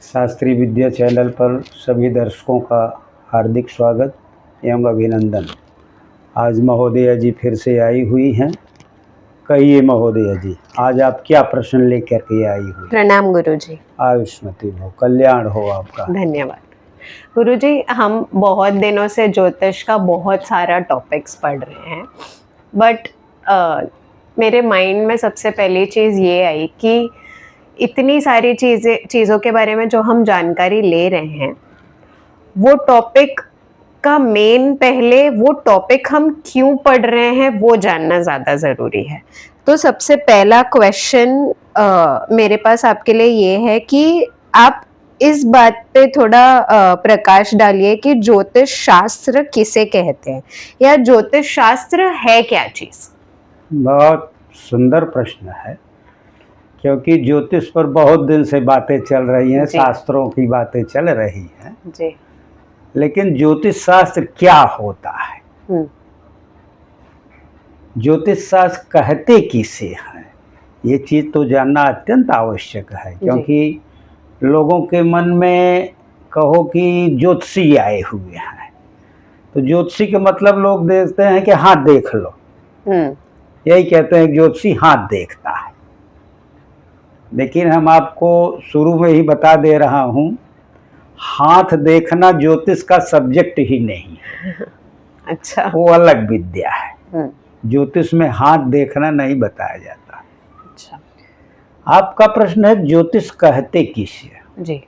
शास्त्रीय विद्या चैनल पर सभी दर्शकों का हार्दिक स्वागत एवं अभिनंदन। आज महोदया जी फिर से आई हुई हैं। कहिए महोदया जी, आज आप क्या प्रश्न लेकर के आई हुई? प्रणाम गुरुजी। आयुष्मती हो, कल्याण हो आपका। धन्यवाद गुरुजी। हम बहुत दिनों से ज्योतिष का बहुत सारा टॉपिक्स पढ़ रहे हैं, बट मेरे माइंड में सबसे पहली चीज़ ये आई कि इतनी सारी चीज़ों के बारे में जो हम जानकारी ले रहे हैं, वो टॉपिक का मेन पहले वो टॉपिक हम क्यों पढ़ रहे हैं वो जानना ज़्यादा ज़रूरी है। तो सबसे पहला क्वेश्चन मेरे पास आपके लिए ये है कि आप इस बात पे थोड़ा प्रकाश डालिए कि ज्योतिष शास्त्र किसे कहते हैं, या ज्योतिष शास्त्र है क्या चीज़? बहुत सुंदर प्रश्न है, क्योंकि ज्योतिष पर बहुत दिन से बातें चल रही हैं, शास्त्रों की बातें चल रही हैं जी। लेकिन ज्योतिष शास्त्र क्या होता है, ज्योतिष शास्त्र कहते किसे हैं, ये चीज़ तो जानना अत्यंत आवश्यक है। क्योंकि लोगों के मन में कहो कि ज्योतिषी आए हुए हैं, तो ज्योतिषी के मतलब लोग देखते हैं कि हाथ देख लो, यही कहते हैं ज्योतिषी हाथ देखता है। लेकिन हम आपको शुरू में ही बता दे रहा हूँ, हाथ देखना ज्योतिष का सब्जेक्ट ही नहीं है। अच्छा। वो अलग विद्या है। ज्योतिष में हाथ देखना नहीं बताया जाता। अच्छा। आपका प्रश्न है ज्योतिष कहते किसे जी।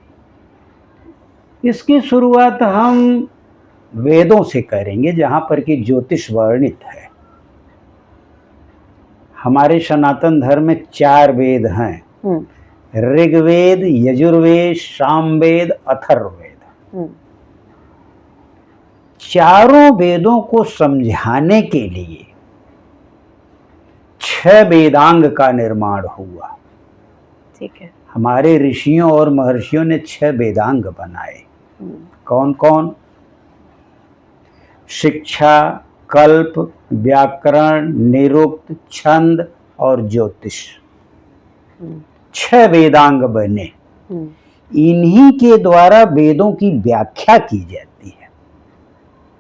इसकी शुरुआत हम वेदों से करेंगे, जहां पर कि ज्योतिष वर्णित है। हमारे सनातन धर्म में 4 वेद हैं, ऋग्वेद, यजुर्वेद, सामवेद, अथर्ववेद। चारों वेदों को समझाने के लिए 6 वेदांग का निर्माण हुआ। ठीक है। हमारे ऋषियों और महर्षियों ने 6 वेदांग बनाए। कौन कौन? शिक्षा, कल्प, व्याकरण, निरुक्त, छंद और ज्योतिष। 6 वेदांग बने। इन्हीं के द्वारा वेदों की व्याख्या की जाती है।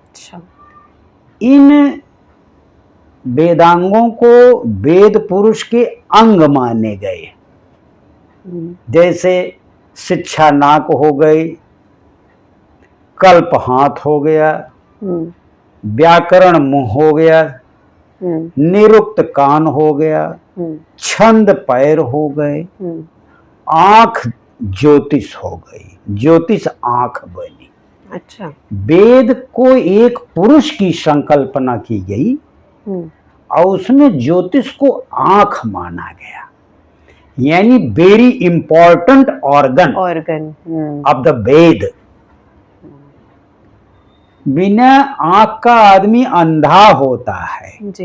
अच्छा। इन वेदांगों को वेद पुरुष के अंग माने गए। जैसे शिक्षा नाक हो गई, कल्प हाथ हो गया, व्याकरण मुंह हो गया, निरुक्त कान हो गया, छंद पैर हो गए, आंख ज्योतिष हो गई, ज्योतिष आंख बनी। अच्छा। वेद को एक पुरुष की संकल्पना की गई और उसमें ज्योतिष को आंख माना गया, यानी very important organ of the Ved. बिना आंख का आदमी अंधा होता है जी।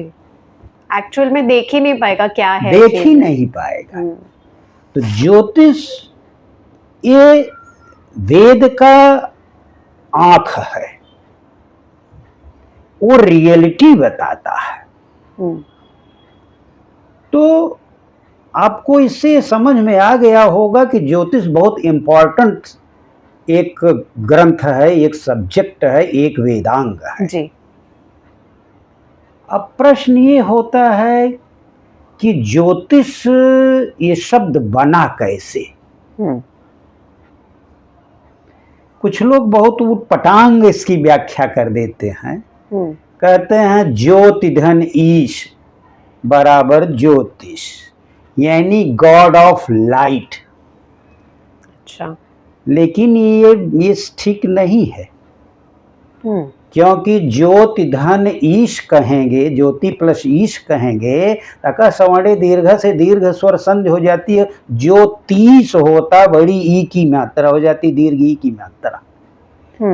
एक्चुअल में देख ही नहीं पाएगा क्या है, देख ही नहीं पाएगा। तो ज्योतिष ये वेद का आंख है, वो रियलिटी बताता है। तो आपको इससे समझ में आ गया होगा कि ज्योतिष बहुत इंपॉर्टेंट एक ग्रंथ है, एक सब्जेक्ट है, एक वेदांग है जी। अब प्रश्न ये होता है कि ज्योतिष ये शब्द बना कैसे? कुछ लोग बहुत उटपटांग इसकी व्याख्या कर देते हैं। कहते हैं ज्योति धन ईश बराबर ज्योतिष, यानी गॉड ऑफ लाइट। अच्छा। लेकिन ये ठीक नहीं है। क्योंकि ज्योति धन ईश कहेंगे, ज्योति प्लस ईश कहेंगे, तका सवर्णे दीर्घ से दीर्घ स्वर संधि हो जाती है, ज्योतिष होता बड़ी ई की मात्रा हो जाती, दीर्घ ई की मात्रा।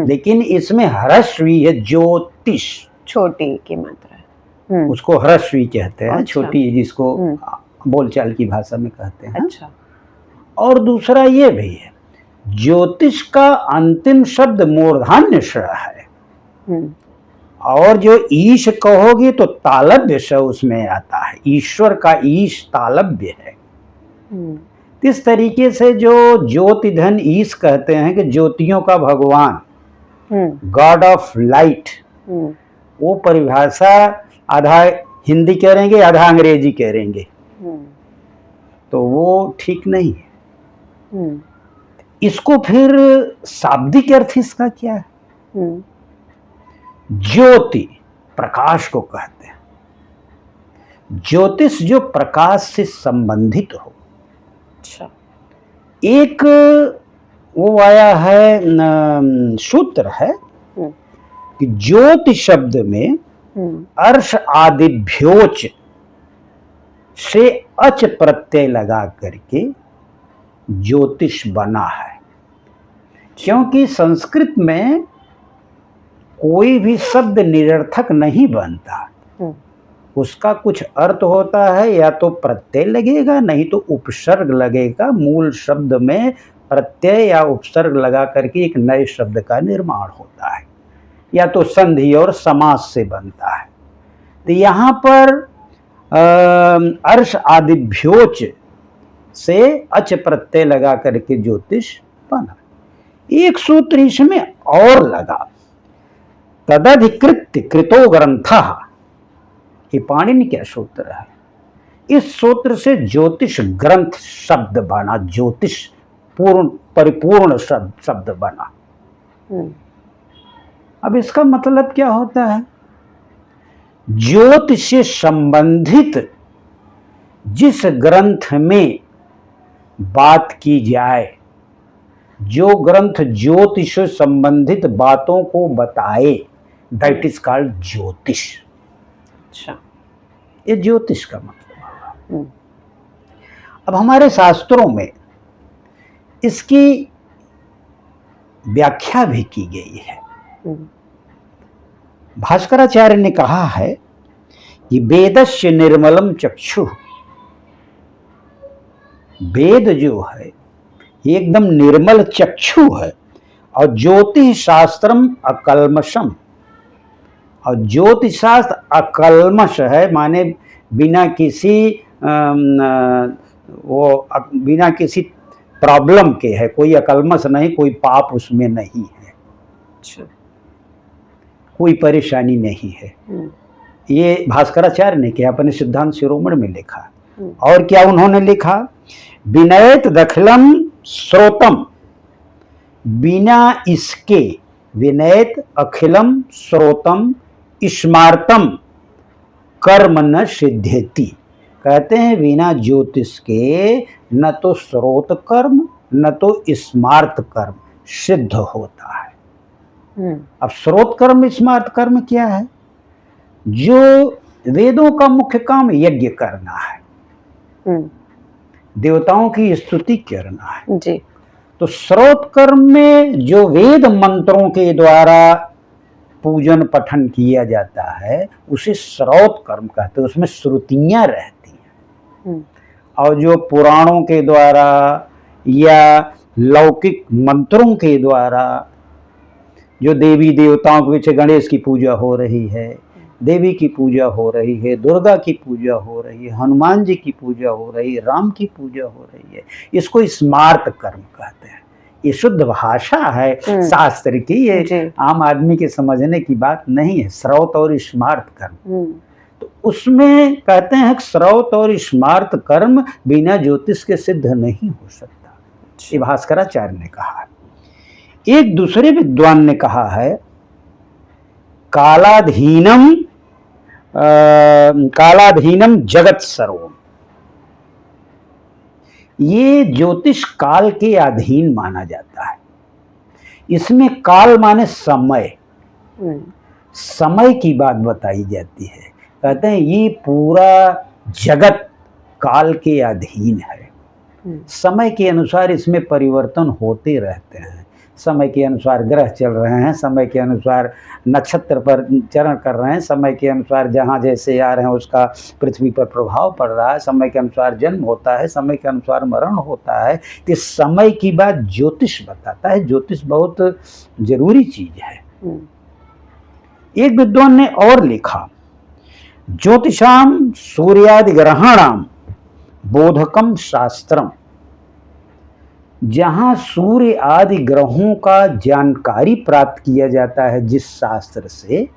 लेकिन इसमें ह्रस्वी है, ज्योतिष छोटी की मात्रा, उसको ह्रस्वी कहते हैं। अच्छा। छोटी जिसको बोलचाल की भाषा में कहते हैं। अच्छा। और दूसरा ये भी है, ज्योतिष का अंतिम शब्द मूर्धन्य श है, और जो ईश कहोगे तो तालव्य श उसमें आता है। ईश्वर का ईश तालव्य है। इस तरीके से जो ज्योति धन ईश कहते हैं कि ज्योतियों का भगवान, गॉड ऑफ लाइट, वो परिभाषा आधा हिंदी करेंगे आधा अंग्रेजी करेंगे, तो वो ठीक नहीं है। इसको फिर शाब्दिक अर्थ इसका क्या है? ज्योति प्रकाश को कहते हैं। ज्योतिष जो प्रकाश से संबंधित हो। अच्छा। एक वो आया है सूत्र है कि ज्योति शब्द में अर्श आदिभ्योच से अच प्रत्यय लगा करके ज्योतिष बना है। क्योंकि संस्कृत में कोई भी शब्द निरर्थक नहीं बनता, उसका कुछ अर्थ होता है, या तो प्रत्यय लगेगा नहीं तो उपसर्ग लगेगा। मूल शब्द में प्रत्यय या उपसर्ग लगा करके एक नए शब्द का निर्माण होता है, या तो संधि और समास से बनता है। तो यहाँ पर अर्श आदिभ्योच से अच प्रत्यय लगा करके ज्योतिष बना। एक सूत्र इसमें और लगा, तदधिकृत्य कृतो ग्रंथः, ये पाणिनि का सूत्र है। इस सूत्र से ज्योतिष ग्रंथ शब्द बना, ज्योतिष पूर्ण परिपूर्ण शब्द बना। अब इसका मतलब क्या होता है? ज्योतिष से संबंधित जिस ग्रंथ में बात की जाए, जो ग्रंथ ज्योतिष से संबंधित बातों को बताए, दैट इज कॉल्ड ज्योतिष। अच्छा, ये ज्योतिष का मतलब है। अब हमारे शास्त्रों में इसकी व्याख्या भी की गई है। भास्कराचार्य ने कहा है कि वेदस्य निर्मलम चक्षु, वेद जो है ये एकदम निर्मल चक्षु है, और ज्योतिष शास्त्रम अकल्मषम, और ज्योतिष शास्त्र अकल्मष है, माने बिना किसी बिना किसी प्रॉब्लम के है, कोई अकल्मष नहीं, कोई पाप उसमें नहीं है। अच्छा। कोई परेशानी नहीं है। ये भास्कराचार्य ने क्या अपने सिद्धांत शिरोमणि में लिखा। और क्या उन्होंने लिखा? विनयत दखलम श्रोतम, बिना इसके, विनयत अखिलम श्रोतम स्मार्तम कर्म न सिद्ध्यति। कहते हैं बिना ज्योतिष के न तो श्रोत कर्म न तो स्मार्त कर्म सिद्ध होता है। अब श्रोत कर्म स्मार्त कर्म क्या है? जो वेदों का मुख्य काम यज्ञ करना है, देवताओं की स्तुति करना है जी। तो श्रोत कर्म में जो वेद मंत्रों के द्वारा पूजन पठन किया जाता है उसे श्रोत कर्म कहते हैं। उसमें श्रुतियां रहती हैं, और जो पुराणों के द्वारा या लौकिक मंत्रों के द्वारा जो देवी देवताओं के पीछे गणेश की पूजा हो रही है, देवी की पूजा हो रही है, दुर्गा की पूजा हो रही है, हनुमान जी की पूजा हो रही है, राम की पूजा हो रही है, इसको स्मार्त कर्म कहते हैं। ये शुद्ध भाषा है शास्त्र की, ये आम आदमी के समझने की बात नहीं है। श्रौत और स्मार्त कर्म, तो उसमें कहते हैं श्रौत और स्मार्त कर्म बिना ज्योतिष के सिद्ध नहीं हो सकता। ये भास्कराचार्य ने कहा है। एक दूसरे विद्वान ने कहा है कालाधीनम जगत सर्वम, ये ज्योतिष काल के अधीन माना जाता है। इसमें काल माने समय, समय की बात बताई जाती है। कहते हैं ये पूरा जगत काल के अधीन है। समय के अनुसार इसमें परिवर्तन होते रहते हैं। समय के अनुसार ग्रह चल रहे हैं, समय के अनुसार नक्षत्र पर चरण कर रहे हैं, समय के अनुसार जहाँ जैसे आ रहे हैं उसका पृथ्वी पर प्रभाव पड़ रहा है, समय के अनुसार जन्म होता है, समय के अनुसार मरण होता है। तो समय की बात ज्योतिष बताता है। ज्योतिष बहुत जरूरी चीज है। एक विद्वान ने और लिखा, ज्योतिषाम सूर्यादि ग्रहणाम बोधकम शास्त्रम, जहाँ सूर्य आदि ग्रहों का जानकारी प्राप्त किया जाता है जिस शास्त्र से,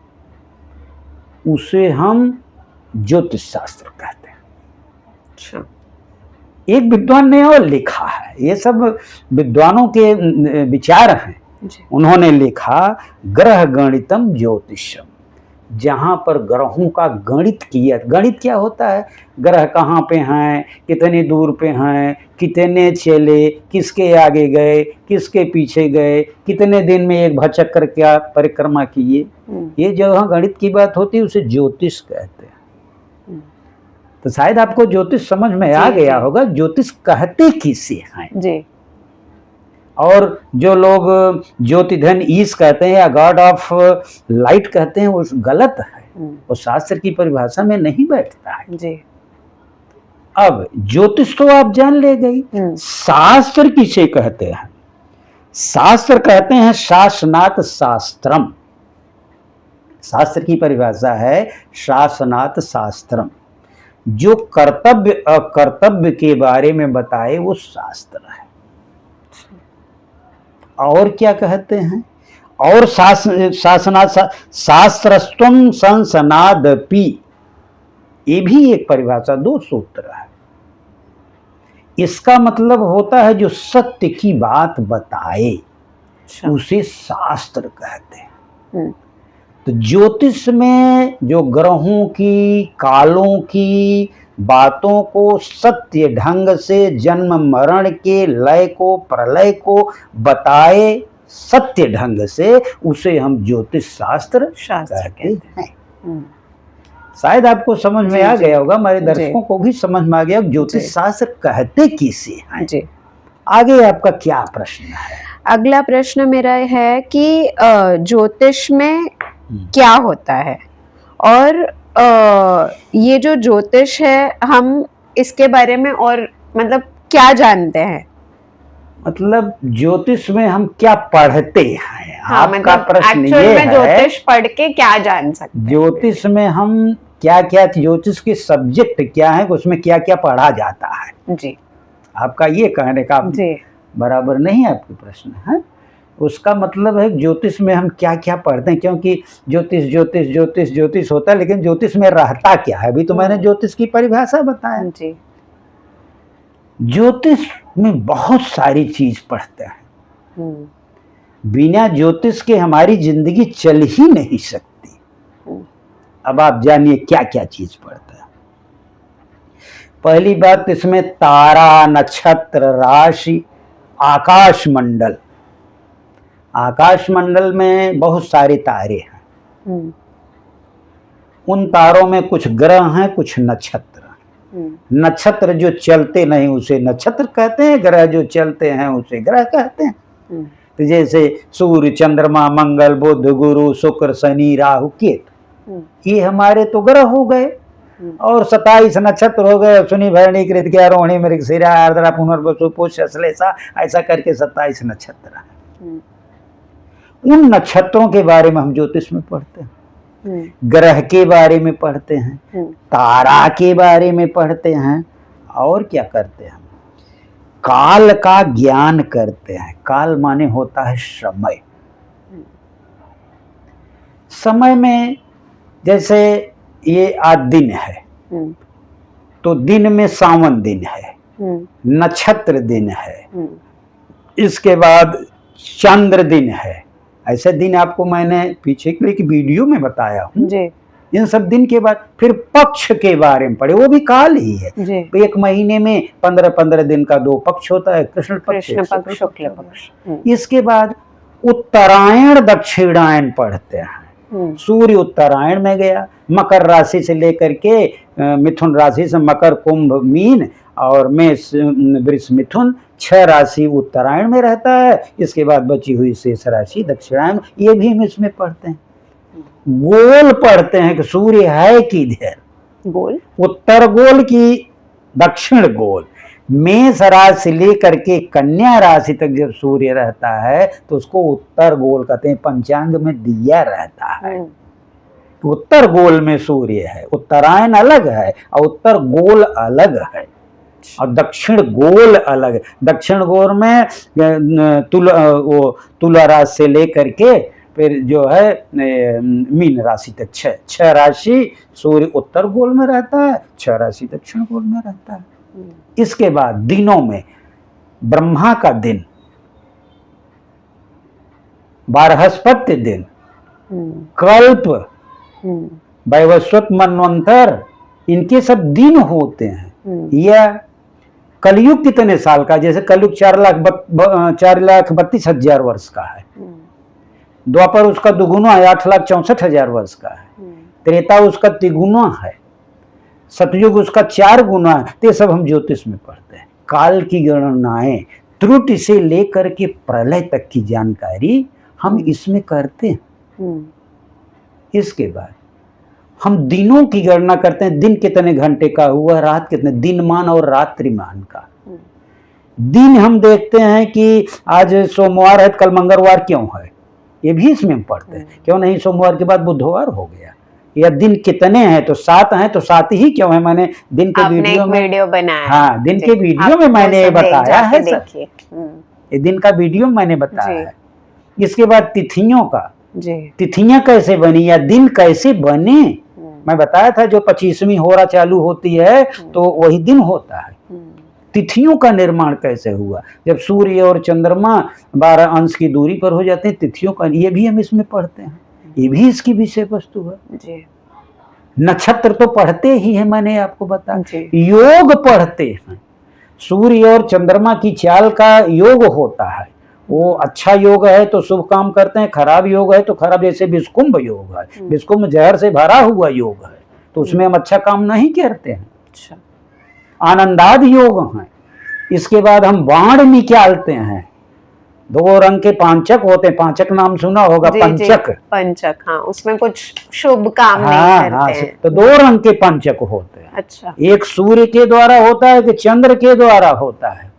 उसे हम ज्योतिष शास्त्र कहते हैं। अच्छा। एक विद्वान ने और लिखा है, ये सब विद्वानों के विचार हैं। जी। उन्होंने लिखा ग्रह गणितम ज्योतिषम, जहाँ पर ग्रहों का गणित किया। गणित क्या होता है? ग्रह कहाँ पे हैं, कितनी दूर पे हैं, कितने चले, किसके आगे गए, किसके पीछे गए, कितने दिन में एक भचक्र क्या परिक्रमा किए, ये जहाँ गणित की बात होती है उसे ज्योतिष कहते हैं। तो शायद आपको ज्योतिष समझ में आ गया होगा, ज्योतिष कहते किसे हैं जी। और जो लोग ज्योतिधन ईश कहते हैं या गॉड ऑफ लाइट कहते हैं, वो गलत है, वो शास्त्र की परिभाषा में नहीं बैठता है जी। अब ज्योतिष तो आप जान ले गई, शास्त्र किसे कहते हैं? शास्त्र कहते हैं शासनात् शास्त्रम। शास्त्र की परिभाषा है शासनात् शास्त्रम, जो कर्तव्य अकर्तव्य के बारे में बताए वो शास्त्र है। और क्या कहते हैं? और शासनात् शास्त्रस्त्वं संसनादपि, ये भी एक परिभाषा, 2 सूत्र है। इसका मतलब होता है जो सत्य की बात बताए उसे शास्त्र कहते हैं। तो ज्योतिष में जो ग्रहों की, कालों की बातों को सत्य ढंग से जन्म मरण के, लय को, प्रलय को बताए सत्य ढंग से, उसे हम ज्योतिष शास्त्र कहते हैं। शायद आपको समझ में आ गया होगा, हमारे दर्शकों को भी समझ में आ गया ज्योतिष शास्त्र कहते किसे हैं। जी। आगे आपका क्या प्रश्न है? अगला प्रश्न मेरा है कि ज्योतिष में क्या होता है, और ये जो ज्योतिष है हम इसके बारे में और मतलब क्या जानते हैं? मतलब ज्योतिष में हम क्या पढ़ते हैं? हाँ, आपका मतलब प्रश्न ये है ज्योतिष पढ़ के क्या जान सकते हैं? ज्योतिष में हम क्या क्या, ज्योतिष के सब्जेक्ट क्या है, उसमें क्या क्या पढ़ा जाता है। जी। आपका ये कहने का जी। बराबर नहीं आपके प्रश्न है। उसका मतलब है ज्योतिष में हम क्या क्या पढ़ते हैं, क्योंकि ज्योतिष ज्योतिष ज्योतिष ज्योतिष होता है, लेकिन ज्योतिष में रहता क्या है? अभी तो मैंने ज्योतिष की परिभाषा बताया। जी। ज्योतिष में बहुत सारी चीज पढ़ते हैं। बिना ज्योतिष के हमारी जिंदगी चल ही नहीं सकती। अब आप जानिए क्या क्या चीज पढ़ता है। पहली बात, इसमें तारा, नक्षत्र, राशि, आकाश मंडल। आकाश मंडल में बहुत सारे तारे हैं। उन तारों में कुछ ग्रह हैं, कुछ नक्षत्र। नक्षत्र जो चलते नहीं उसे नक्षत्र कहते हैं, ग्रह जो चलते हैं उसे ग्रह कहते हैं। तो जैसे सूर्य, चंद्रमा, मंगल, बुध, गुरु, शुक्र, शनि, राहु, केतु, ये हमारे तो ग्रह हो गए। और 27 नक्षत्र हो गए, शनि, भरणी, कृतिका, रोहिणी, मृगशिरा, आर्द्रा, पुनर्वसु, पुष्य, श्लेषा, ऐसा करके 27 नक्षत्र हैं। उन नक्षत्रों के बारे में हम ज्योतिष में पढ़ते हैं, ग्रह के बारे में पढ़ते हैं, तारा के बारे में पढ़ते हैं, और क्या करते हैं? काल का ज्ञान करते हैं। काल माने होता है समय। समय में जैसे ये आज दिन है, तो दिन में सावन दिन है, नक्षत्र दिन है, इसके बाद चंद्र दिन है। ऐसे दिन आपको मैंने पीछे के एक वीडियो में बताया हूँ। इन सब दिन के बाद फिर पक्ष के बारे में पढ़े, वो भी काल ही है। एक महीने में 15-15 दिन का 2 पक्ष होता है, कृष्ण पक्ष, शुक्ल पक्ष। इसके बाद उत्तरायण दक्षिणायन पढ़ते हैं। सूर्य उत्तरायण में गया, मकर राशि से लेकर के मिथुन राशि से मकर, कुंभ, मीन और मेष, वृष, मिथुन, 6 राशि उत्तरायण में रहता है। इसके बाद बची हुई शेष राशि दक्षिणायन, ये भी हम इसमें पढ़ते हैं। गोल पढ़ते हैं कि सूर्य है किधर, गोल, उत्तर गोल की दक्षिण गोल। मेष राशि से लेकर के कन्या राशि तक जब सूर्य रहता है तो उसको उत्तर गोल कहते हैं, पंचांग में दिया रहता है। उत्तर गोल में सूर्य है, उत्तरायण अलग है और उत्तर गोल अलग है। और दक्षिण गोल अलग है। दक्षिण गोल में तुला राशि से लेकर के फिर जो है मीन राशि तक छह राशि सूर्य उत्तर गोल में रहता है, 6 राशि दक्षिण गोल में रहता है। इसके बाद दिनों में ब्रह्मा का दिन, बृहस्पति दिन, कल्प, वैवस्वत, मनवंतर, इनके सब दिन होते हैं। या कलयुग कितने साल का, जैसे कलयुग 4,32,000 वर्ष का है। द्वापर उसका दुगुना है, 8,64,000 वर्ष का है। त्रेता उसका तिगुना है, सतयुग उसका 4 गुना है। तो ये सब हम ज्योतिष में पढ़ते हैं। काल की गणनाएं त्रुटि से लेकर के प्रलय तक की जानकारी हम इसमें करते हैं। इसके बाद हम दिनों की गणना करते हैं, दिन कितने घंटे का हुआ, रात कितने, दिनमान और रात्रिमान का। दिन हम देखते हैं कि आज सोमवार है, कल मंगलवार क्यों है, ये भी इसमें हम पढ़ते हैं। क्यों नहीं सोमवार के बाद बुधवार हो गया। या दिन कितने हैं, तो 7 हैं, तो 7 ही क्यों है। मैंने दिन के वीडियो बनाया, हाँ दिन के वीडियो में मैंने बताया है सर, ये दिन का वीडियो मैंने बताया है। इसके बाद तिथियों का, तिथियां कैसे बनी या दिन कैसे बने, मैं बताया था। जो 25वीं होरा चालू होती है तो वही दिन होता है। तिथियों का निर्माण कैसे हुआ, जब सूर्य और चंद्रमा 12 अंश की दूरी पर हो जाते हैं, तिथियों का, ये भी हम इसमें पढ़ते हैं। ये भी इसकी विषय वस्तु है जी। नक्षत्र तो पढ़ते ही है, मैंने आपको बताया। योग पढ़ते हैं, सूर्य और चंद्रमा की चाल का योग होता है। वो अच्छा योग है तो शुभ काम करते हैं, खराब योग है तो खराब। जैसे विषकुंभ योग है, विषकुंभ जहर से भरा हुआ योग है, तो उसमें हम अच्छा काम नहीं करते हैं। अच्छा। आनंदाद योग है। इसके बाद हम बाण निकालते हैं, 2 रंग के पांचक होते हैं। पांचक नाम सुना होगा, पंचक। पंचक, हाँ, उसमें कुछ शुभ काम नहीं करते हैं। तो 2 रंग के पंचक होते हैं। अच्छा। एक सूर्य के द्वारा होता है कि चंद्र के द्वारा होता है।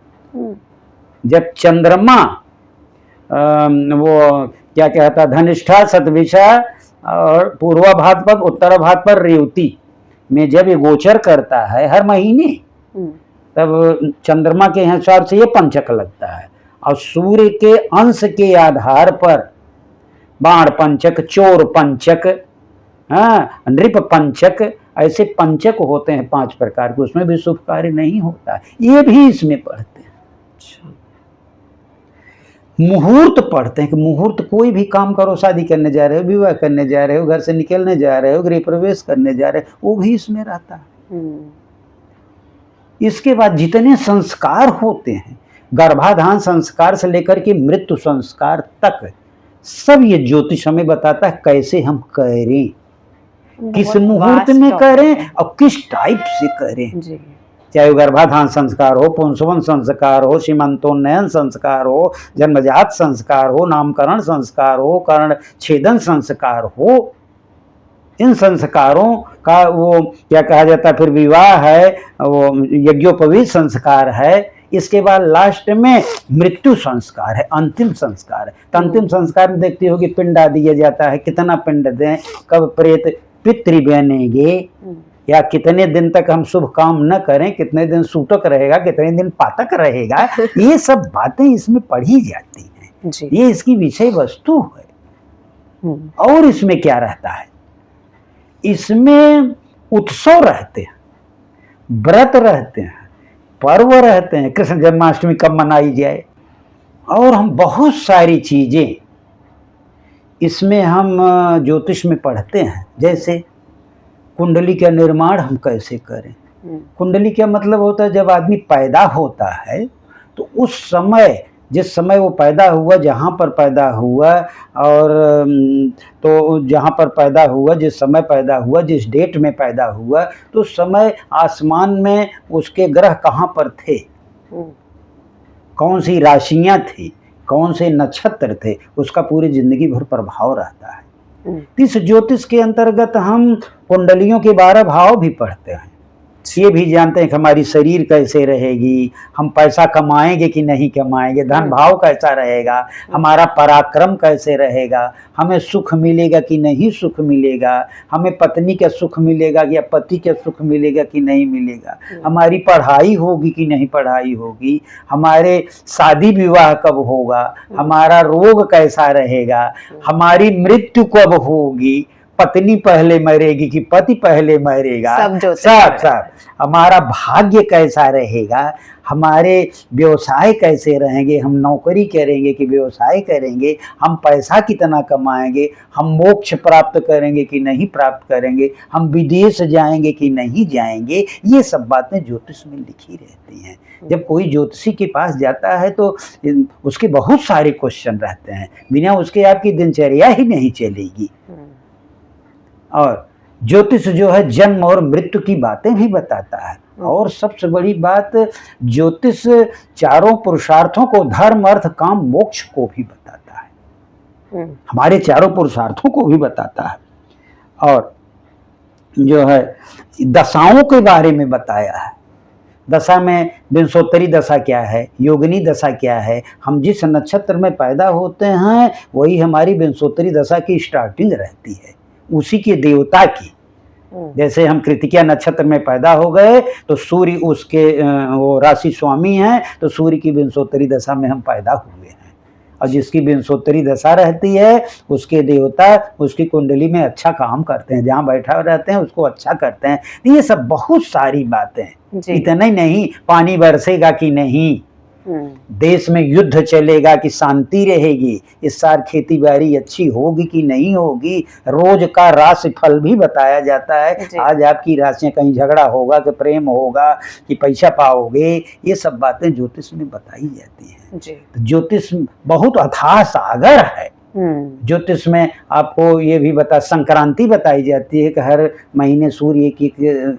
जब चंद्रमा वो क्या कहता, धनिष्ठा, शतभिषा और पूर्वा भाद पर, उत्तरा भाद पर, रेवती में जब ये गोचर करता है हर महीने, तब चंद्रमा के हिसाब से ये पंचक लगता है। और सूर्य के अंश के आधार पर बाण पंचक, चोर पंचक, नृप पंचक, ऐसे पंचक होते हैं 5 प्रकार के। उसमें भी शुभ कार्य नहीं होता, ये भी इसमें पढ़ते हैं। अच्छा। मुहूर्त पढ़ते हैं कि मुहूर्त कोई भी काम करो, शादी करने जा रहे हो, विवाह करने जा रहे हो, घर से निकलने जा रहे हो, गृह प्रवेश करने जा रहे हो, वो भी इसमें रहता है। इसके बाद जितने संस्कार होते हैं, गर्भाधान संस्कार से लेकर के मृत्यु संस्कार तक, सब ये ज्योतिष हमें बताता है कैसे हम करें, किस मुहूर्त में करें और किस टाइप से करें जी। चाहे गर्भाधान संस्कार हो, पुंसवन संस्कार हो, सीमंतोन्नयन संस्कार हो, जन्मजात संस्कार हो, नामकरण संस्कार हो, कर्ण छेदन संस्कार हो, इन संस्कारों का वो क्या कहा जाता है, फिर विवाह है, वो यज्ञोपवीत संस्कार है। इसके बाद लास्ट में मृत्यु संस्कार है, अंतिम संस्कार है। तो अंतिम संस्कार में देखती होगी पिंडा दिया जाता है, कितना पिंड दें, कब प्रेत पितृ बनेंगे, या कितने दिन तक हम शुभ काम न करें, कितने दिन सूतक रहेगा, कितने दिन पातक रहेगा, ये सब बातें इसमें पढ़ी जाती हैं जी। ये इसकी विषय वस्तु है। और इसमें क्या रहता है, इसमें उत्सव रहते हैं, व्रत रहते हैं, पर्व रहते हैं। कृष्ण जन्माष्टमी कब मनाई जाए, और हम बहुत सारी चीजें इसमें हम ज्योतिष में पढ़ते हैं। जैसे कुंडली का निर्माण हम कैसे करें। कुंडली का मतलब होता है जब आदमी पैदा होता है तो उस समय, जिस समय वो पैदा हुआ, जहाँ पर पैदा हुआ, और तो जहाँ पर पैदा हुआ, जिस समय पैदा हुआ, जिस डेट में पैदा हुआ, तो उस समय आसमान में उसके ग्रह कहाँ पर थे, कौन सी राशियाँ थी, कौन से नक्षत्र थे, उसका पूरी जिंदगी भर प्रभाव रहता है। इस ज्योतिष के अंतर्गत हम कुंडलियों के 12 भाव भी पढ़ते हैं। ये भी जानते हैं कि हमारी शरीर कैसे रहेगी, हम पैसा कमाएंगे कि नहीं कमाएंगे, धन भाव कैसा रहेगा, हमारा पराक्रम कैसे रहेगा, हमें सुख मिलेगा कि नहीं सुख मिलेगा, हमें पत्नी का सुख मिलेगा या पति का सुख मिलेगा कि नहीं मिलेगा, हमारी पढ़ाई होगी कि नहीं पढ़ाई होगी, हमारे शादी विवाह कब होगा, हमारा रोग कैसा रहेगा, हमारी मृत्यु कब होगी, पत्नी पहले मरेगी कि पति पहले मरेगा, सब हमारा भाग्य कैसा रहेगा, हमारे व्यवसाय कैसे रहेंगे, हम नौकरी करेंगे कि व्यवसाय करेंगे, हम पैसा कितना कमाएंगे, हम मोक्ष प्राप्त करेंगे कि नहीं प्राप्त करेंगे, हम विदेश जाएंगे कि नहीं जाएंगे, ये सब बातें ज्योतिष में लिखी रहती हैं। जब कोई ज्योतिषी के पास जाता है तो उसके बहुत सारे क्वेश्चन रहते हैं, बिना उसके आपकी दिनचर्या ही नहीं चलेगी। और ज्योतिष जो है जन्म और मृत्यु की बातें भी बताता है, और सबसे बड़ी बात ज्योतिष चारों पुरुषार्थों को, धर्म अर्थ काम मोक्ष को भी बताता है, हमारे चारों पुरुषार्थों को भी बताता है। और जो है दशाओं के बारे में बताया है, दशा में विंशोत्तरी दशा क्या है, योगिनी दशा क्या है, हम जिस नक्षत्र में पैदा होते हैं वही हमारी विंशोत्तरी दशा की स्टार्टिंग रहती है, उसी के देवता की। जैसे हम कृतिका नक्षत्र में पैदा हो गए तो सूर्य उसके वो राशि स्वामी हैं, तो सूर्य की विंशोत्तरी दशा में हम पैदा हुए हैं, और जिसकी विंशोत्तरी दशा रहती है उसके देवता उसकी कुंडली में अच्छा काम करते हैं, जहाँ बैठा रहते हैं उसको अच्छा करते हैं। तो ये सब बहुत सारी बातें, इतना ही नहीं, पानी बरसेगा कि नहीं, देश में युद्ध चलेगा कि शांति रहेगी, इस साल खेती बाड़ी अच्छी होगी कि नहीं होगी, रोज का राशि फल भी बताया जाता है। आज आपकी राशियां, कहीं झगड़ा होगा कि प्रेम होगा कि पैसा पाओगे, ये सब बातें ज्योतिष में बताई जाती हैं। तो ज्योतिष बहुत अथाह सागर है। ज्योतिष में आपको ये भी संक्रांति बताई जाती है कि हर महीने सूर्य की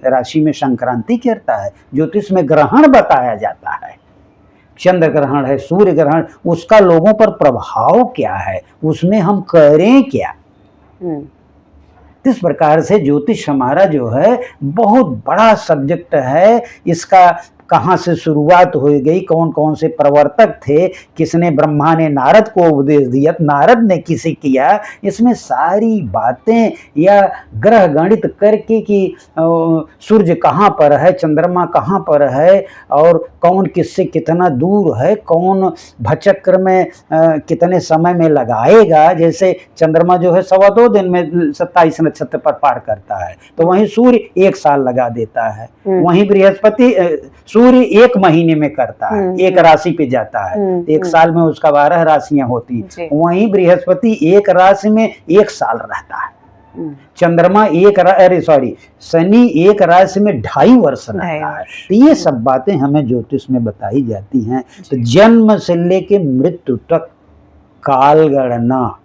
राशि में संक्रांति करता है। ज्योतिष में ग्रहण बताया जाता है, चंद्र ग्रहण है, सूर्य ग्रहण, उसका लोगों पर प्रभाव क्या है, उसमें हम करें क्या। इस प्रकार से ज्योतिष हमारा जो है बहुत बड़ा सब्जेक्ट है। इसका कहाँ से शुरुआत हो गई, कौन कौन से प्रवर्तक थे, किसने, ब्रह्मा ने नारद को उपदेश दिया, नारद ने किसे किया, इसमें सारी बातें या ग्रह गणित करके कि सूर्य कहाँ पर है, चंद्रमा कहाँ पर है, और कौन किससे कितना दूर है, कौन भचक्र में कितने समय में लगाएगा। जैसे चंद्रमा जो है 2.25 दिन में 27 नक्षत्र पर पार करता है, तो वहीं सूर्य 1 साल लगा देता है। वहीं बृहस्पति सूर्य 1 महीने में करता है, एक राशि पे जाता है, 1 साल में उसका 12 राशियां होती, वहीं बृहस्पति 1 राशि में 1 साल रहता है। चंद्रमा शनि 1 राशि में 2.5 वर्ष रहता है। तो ये सब बातें हमें ज्योतिष में बताई जाती हैं। तो जन्म से लेके मृत्यु तक काल गणना,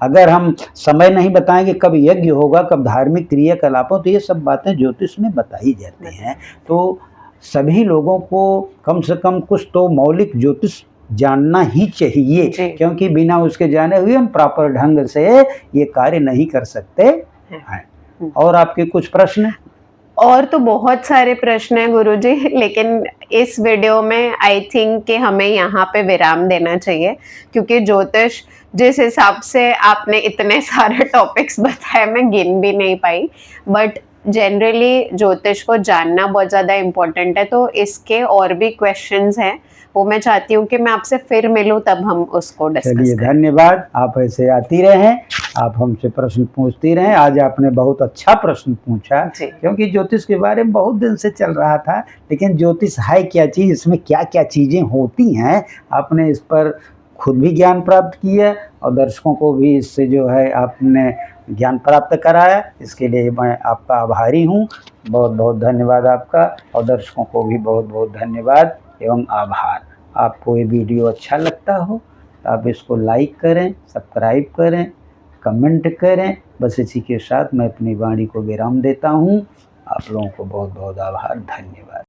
अगर हम समय नहीं बताएंगे कब यज्ञ होगा, कब धार्मिक क्रियाकलापों, तो ये सब बातें ज्योतिष में बताई जाती हैं। तो सभी लोगों को कम से कम कुछ तो मौलिक ज्योतिष जानना ही चाहिए, क्योंकि बिना उसके जाने हुए हम प्रॉपर ढंग से ये कार्य नहीं कर सकते हैं। और आपके कुछ प्रश्न? और तो बहुत सारे प्रश्न हैं गुरुजी, लेकिन इस वीडियो में आई थिंक कि हमें यहाँ पे विराम देना चाहिए, क्योंकि ज्योतिष जिस हिसाब से आपने इतने सारे टॉपिक्स बताए मैं गिन भी नहीं पाई, बट जनरली ज्योतिष को जानना बहुत ज़्यादा इम्पोर्टेंट है। तो इसके और भी क्वेश्चंस हैं, वो मैं चाहती हूँ कि मैं आपसे फिर मिलूँ, तब हम उसको डिस्कस करें। धन्यवाद, आप ऐसे आती रहें, आप हमसे प्रश्न पूछती रहें। आज आपने बहुत अच्छा प्रश्न पूछा, क्योंकि ज्योतिष के बारे में बहुत दिन से चल रहा था, लेकिन ज्योतिष है क्या चीज़, इसमें क्या क्या चीज़ें होती हैं, आपने इस पर खुद भी ज्ञान प्राप्त किया और दर्शकों को भी इससे जो है आपने ज्ञान प्राप्त कराया। इसके लिए मैं आपका आभारी हूँ। बहुत बहुत धन्यवाद आपका, और दर्शकों को भी बहुत बहुत धन्यवाद एवं आभार। आपको ये वीडियो अच्छा लगता हो तो आप इसको लाइक करें, सब्सक्राइब करें, कमेंट करें। बस इसी के साथ मैं अपनी वाणी को विराम देता हूँ। आप लोगों को बहुत बहुत आभार, धन्यवाद।